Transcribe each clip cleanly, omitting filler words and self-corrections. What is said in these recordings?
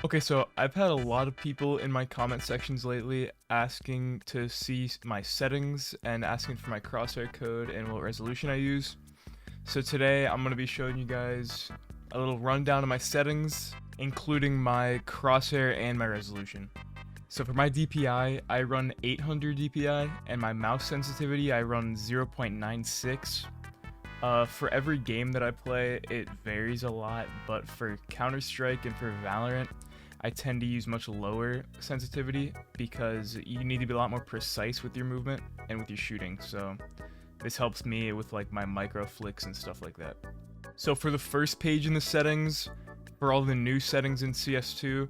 Okay, so I've had a lot of people in my comment sections lately asking to see my settings and asking for my crosshair code and what resolution I use. So today I'm going to be showing you guys a little rundown of my settings, including my crosshair and my resolution. So for my DPI, I run 800 DPI, and my mouse sensitivity, I run 0.96. For every game that I play, it varies a lot, but for Counter-Strike and for Valorant, I tend to use much lower sensitivity because you need to be a lot more precise with your movement and with your shooting, so this helps me with like my micro flicks and stuff like that. So for the first page in the settings, for all the new settings in CS2,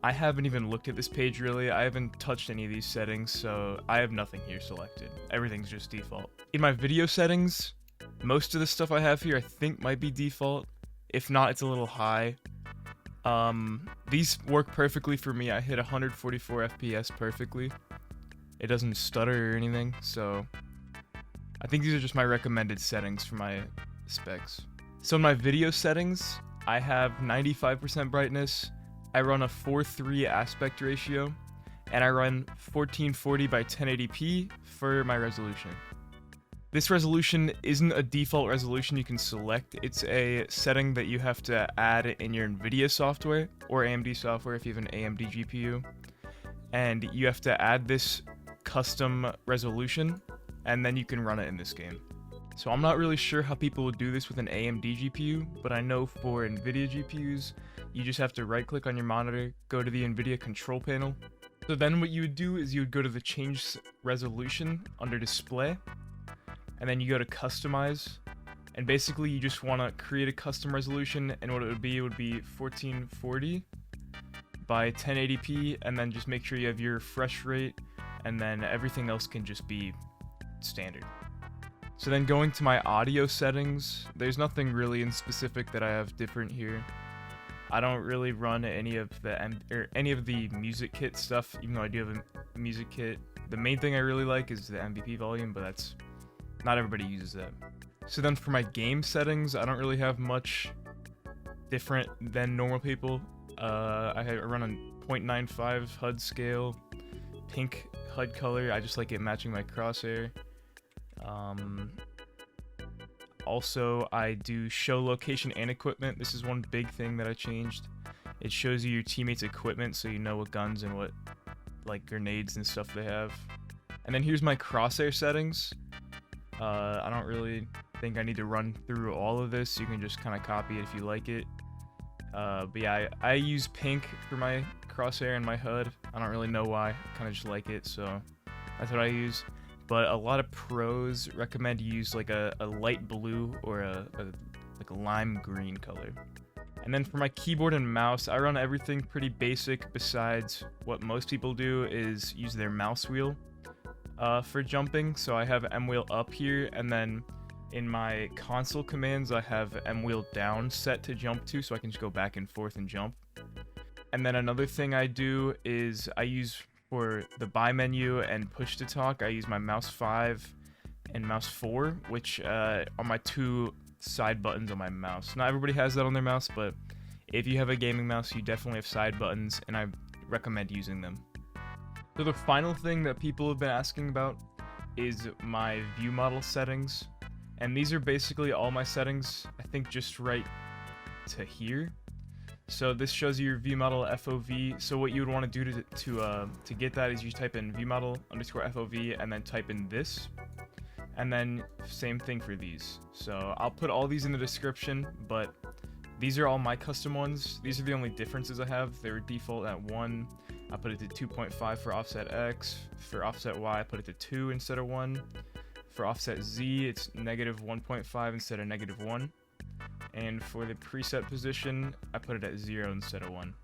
I haven't even looked at this page really. I haven't touched any of these settings, so I have nothing here selected. Everything's just default. In my video settings, most of the stuff I have here I think might be default. If not, it's a little high. These work perfectly for me. I hit 144 FPS perfectly. It doesn't stutter or anything, so I think these are just my recommended settings for my specs. So in my video settings, I have 95% brightness, I run a 4:3 aspect ratio, and I run 1440 by 1080p for my resolution. This resolution isn't a default resolution you can select, it's a setting that you have to add in your NVIDIA software, or AMD software if you have an AMD GPU, and you have to add this custom resolution, and then you can run it in this game. So I'm not really sure how people would do this with an AMD GPU, but I know for NVIDIA GPUs, you just have to right click on your monitor, go to the NVIDIA control panel. So then what you would do is you would go to the change resolution under display, and then you go to customize, and basically you just want to create a custom resolution, and what it would be 1440 by 1080p, and then just make sure you have your refresh rate, and then everything else can just be standard. So then going to my audio settings, there's nothing really in specific that I have different here. I don't really run any of the music kit stuff, even though I do have a music kit. The main thing I really like is the MVP volume, but that's not everybody uses that. So then for my game settings, I don't really have much different than normal people. I run a 0.95 HUD scale, pink HUD color. I just like it matching my crosshair. Also, I do show location and equipment. This is one big thing that I changed. It shows you your teammates' equipment so you know what guns and what like grenades and stuff they have. And then here's my crosshair settings. I don't really think I need to run through all of this. You can just kind of copy it if you like it. But yeah, I use pink for my crosshair and my HUD. I don't really know why. I kind of just like it, so that's what I use. But a lot of pros recommend you use like a light blue or like a lime green color. And then for my keyboard and mouse, I run everything pretty basic besides what most people do is use their mouse wheel for jumping. So I have M wheel up here, and then in my console commands I have M wheel down set to jump to, so I can just go back and forth and jump. And then another thing I do is I use for the buy menu and push to talk, I use my mouse 5 and mouse 4, which are my two side buttons on my mouse. Not everybody has that on their mouse, but if you have a gaming mouse, you definitely have side buttons, and I recommend using them. So the final thing that people have been asking about is my view model settings, and these are basically all my settings, I think just right to here. So this shows you your viewmodel FOV. So what you would want to do to get that is you type in viewmodel_FOV and then type in this, and then same thing for these. So I'll put all these in the description, but these are all my custom ones. These are the only differences I have. They were default at 1. I put it to 2.5 for offset X. For offset Y, I put it to 2 instead of 1. For offset Z, it's -1.5 instead of -1. And for the preset position, I put it at 0 instead of 1.